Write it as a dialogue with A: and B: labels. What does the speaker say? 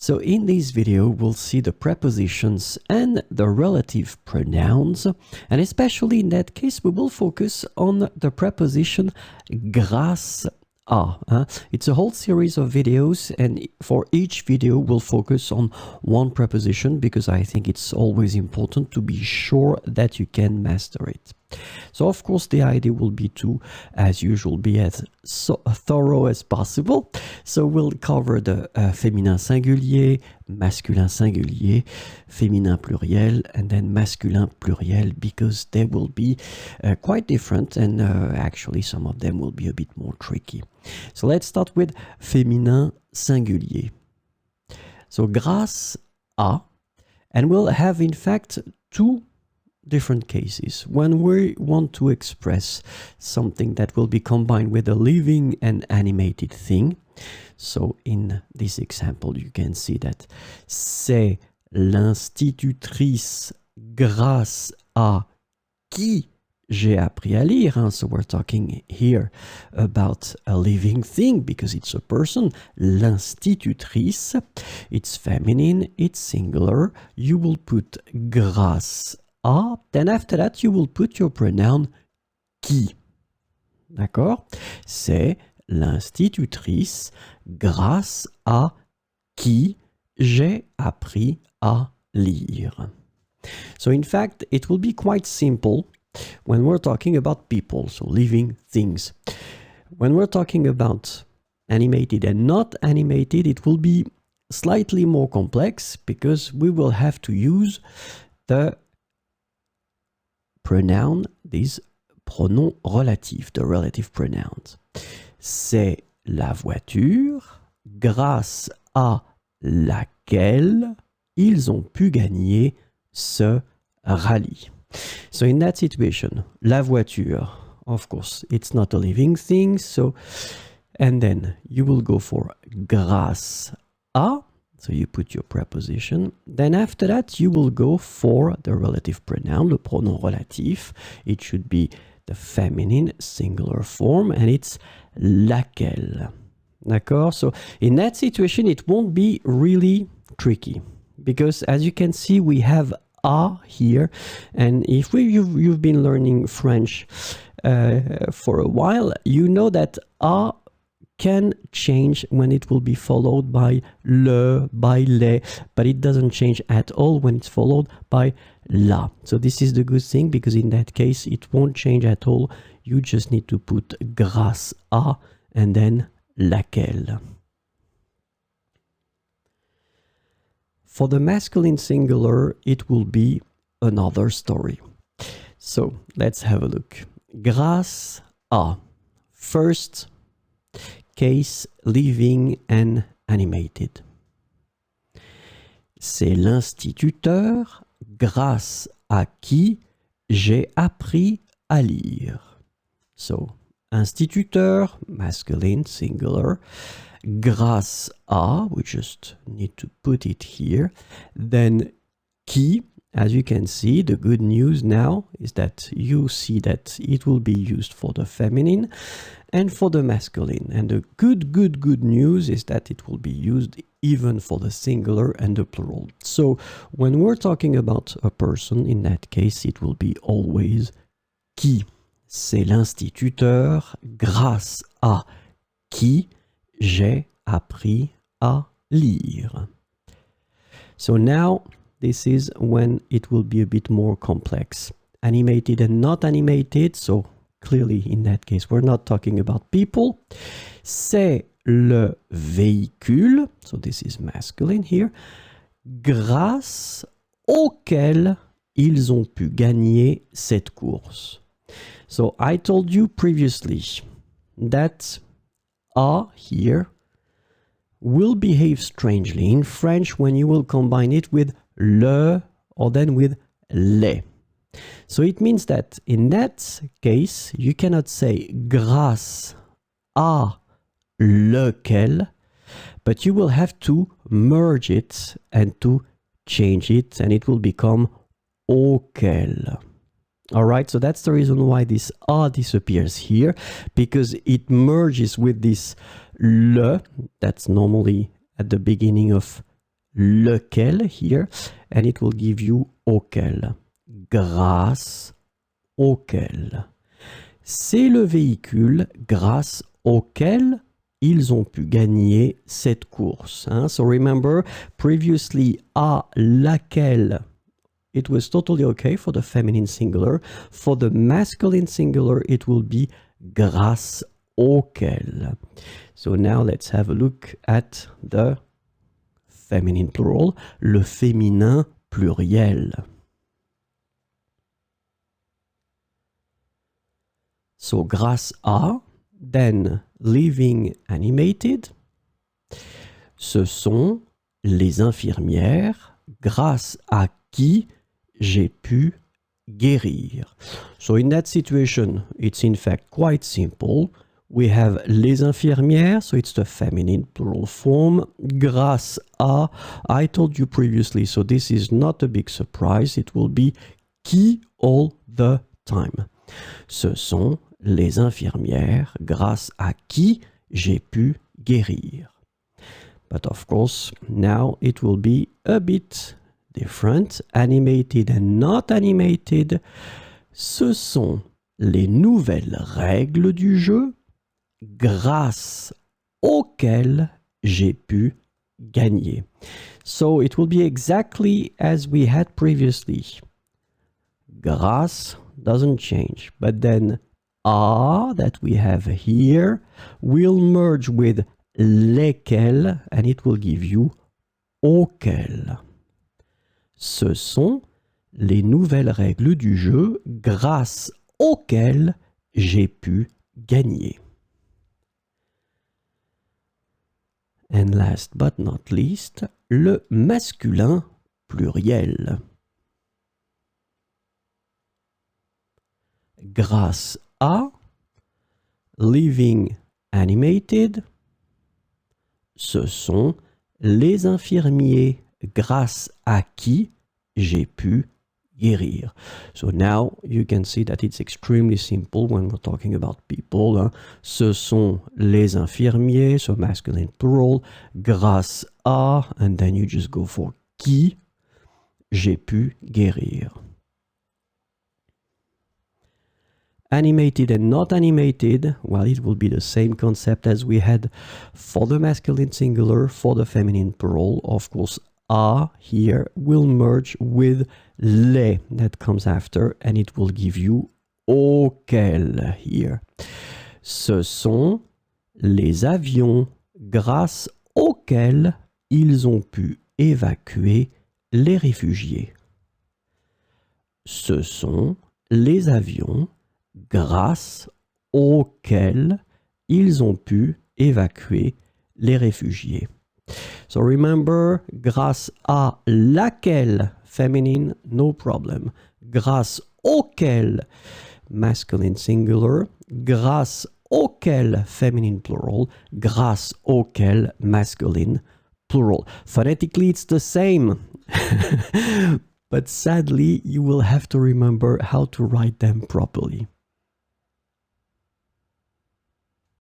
A: So in this video, we'll see the prepositions and the relative pronouns. And especially in that case, we will focus on the preposition grâce à. It's a whole series of videos, and for each video, we'll focus on one preposition because I think it's always important to be sure that you can master it. So of course the idea will be to, as usual, be as thorough as possible. So we'll cover the féminin singulier, masculin singulier, féminin pluriel, and then masculin pluriel, because they will be quite different, and actually some of them will be a bit more tricky. So let's start with féminin singulier. So grâce à, and we'll have in fact two different cases. When we want to express something that will be combined with a living and animated thing. So in this example, you can see that c'est l'institutrice grâce à qui j'ai appris à lire. So we're talking here about a living thing because it's a person. L'institutrice, it's feminine, it's singular. You will put grâce à, then after that you will put your pronoun qui. D'accord? C'est l'institutrice grâce à qui j'ai appris à lire. So in fact, it will be quite simple when we're talking about people, so living things. When we're talking about animated and not animated, it will be slightly more complex because we will have to use the pronoun, these pronoms relatifs, the relative pronouns. C'est la voiture grâce à laquelle ils ont pu gagner ce rallye. So in that situation, la voiture, of course, it's not a living thing, so, and then you will go for grâce à, so you put your preposition. Then after that, you will go for the relative pronoun, le pronom relatif. It should be the feminine singular form, and it's laquelle. D'accord? So in that situation, it won't be really tricky because as you can see, we have à here. And if you've been learning French for a while, you know that à can change when it will be followed by le, by les, but it doesn't change at all when it's followed by la. So this is the good thing, because in that case it won't change at all. You just need to put grâce à and then laquelle. For the masculine singular, it will be another story. So let's have a look. Grâce à. First case, living and animated. C'est l'instituteur grâce à qui j'ai appris à lire. So, instituteur, masculine, singular. Grâce à, we just need to put it here. Then qui, as you can see, the good news now is that you see that it will be used for the feminine and for the masculine. And the good news is that it will be used even for the singular and the plural. So when we're talking about a person, in that case, it will be always qui. C'est l'instituteur grâce à qui j'ai appris à lire. So now, this is when it will be a bit more complex. Animated and not animated, so clearly in that case we're not talking about people. C'est le véhicule, so this is masculine here, grâce auquel ils ont pu gagner cette course. So I told you previously that à here will behave strangely in French when you will combine it with le or then with les. So it means that in that case, you cannot say grâce à lequel, but you will have to merge it and to change it, and it will become auquel. All right, so that's the reason why this a disappears here, because it merges with this le that's normally at the beginning of lequel here, and it will give you auquel. Grâce auquel. C'est le véhicule grâce auquel ils ont pu gagner cette course. Hein? So remember, previously, à laquelle, it was totally okay for the feminine singular. For the masculine singular, it will be grâce auquel. So now let's have a look at the feminine plural, le féminin pluriel. So grâce à, then living animated, ce sont les infirmières grâce à qui j'ai pu guérir. So in that situation, it's in fact quite simple. We have les infirmières, so it's the feminine plural form. Grâce à, I told you previously, so this is not a big surprise. It will be qui all the time. Ce sont les infirmières grâce à qui j'ai pu guérir. But of course, now it will be a bit different. Animated and not animated. Ce sont les nouvelles règles du jeu grâce auxquelles j'ai pu gagner. So it will be exactly as we had previously. Grâce doesn't change, but then à that we have here will merge with lesquels and it will give you auxquels. Ce sont les nouvelles règles du jeu grâce auxquelles j'ai pu gagner. And last but not least, le masculin pluriel. Grâce à, living animated, ce sont les infirmiers grâce à qui j'ai pu guérir. So now you can see that it's extremely simple when we're talking about people. Hein. Ce sont les infirmiers, so masculine plural, grâce à, and then you just go for qui j'ai pu guérir. Animated and not animated, well, it will be the same concept as we had for the masculine singular, for the feminine plural. Of course, à here will merge with les that comes after, and it will give you auquel here. Ce sont les avions grâce auxquels ils ont pu évacuer les réfugiés. Ce sont les avions grâce auxquels ils ont pu évacuer les réfugiés. So remember, grâce à laquelle, feminine, no problem. Grâce auquel, masculine singular. Grâce auquel, feminine plural. Grâce auquel, masculine plural. Phonetically, it's the same. But sadly, you will have to remember how to write them properly.